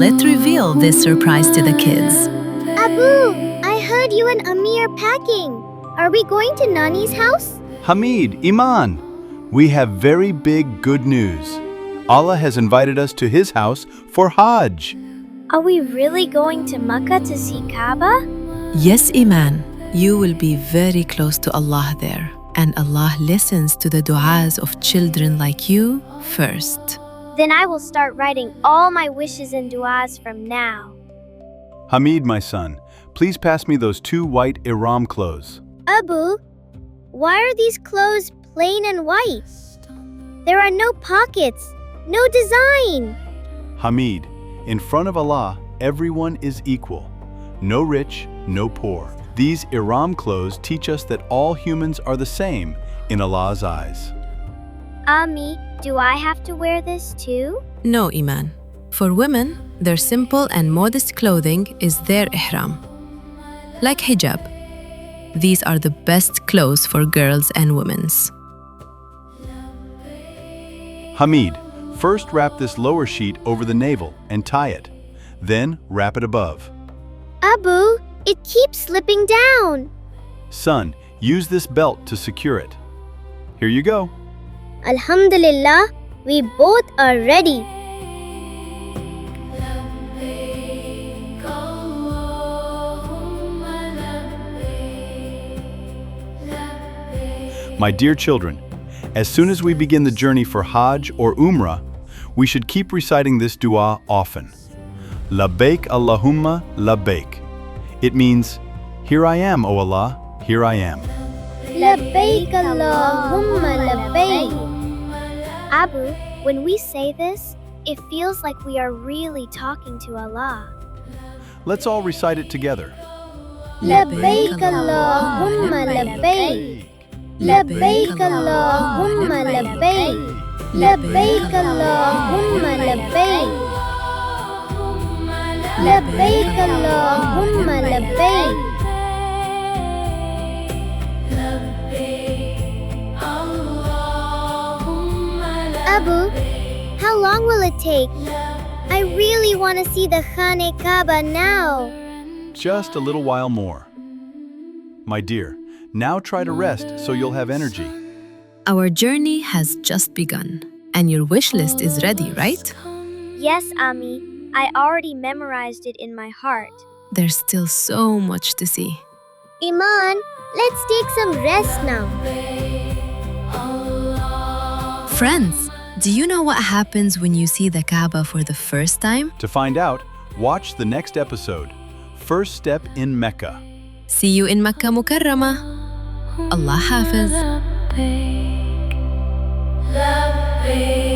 let's reveal this surprise to the kids. Abu, I heard you and Ammi are packing. Are we going to Nani's house? Hamid, Emaan, we have very big good news. Allah has invited us to His house for Hajj. Are we really going to Makkah to see Kaaba? Yes, Emaan, you will be very close to Allah there. And Allah listens to the du'as of children like you first. Then I will start writing all my wishes and du'as from now. Hamid, my son, please pass me those 2 white Ihram clothes. Abu, why are these clothes plain and white? There are no pockets, no design. Hamid, in front of Allah, everyone is equal. No rich, no poor. These Ihram clothes teach us that all humans are the same in Allah's eyes. Ammi, do I have to wear this too? No, Emaan. For women, their simple and modest clothing is their ihram. Like hijab. These are the best clothes for girls and women's. Hamid, first wrap this lower sheet over the navel and tie it. Then wrap it above. Abu, it keeps slipping down. Son, use this belt to secure it. Here you go. Alhamdulillah, we both are ready. My dear children, as soon as we begin the journey for Hajj or Umrah, we should keep reciting this dua often. Labbayk Allahumma Labbayk. It means, here I am, O Allah, here I am. Labbayk Allahumma Labbayk. Abu, when we say this, it feels like we are really talking to Allah. Let's all recite it together. Labbayk Allahumma Labbayk. Labbayk Allahumma Labbayk. Labbayk Allahumma Labbayk. Labbayk Allahumma Labbayk. Abu, how long will it take? I really want to see the Kaaba now. Just a little while more. My dear, now try to rest so you'll have energy. Our journey has just begun. And your wish list is ready, right? Yes, Ammi. I already memorized it in my heart. There's still so much to see. Emaan, let's take some rest now. Friends, do you know what happens when you see the Kaaba for the first time? To find out, watch the next episode, First Step in Mecca. See you in Makkah Mukarramah. Allah Hafiz. Labbayk.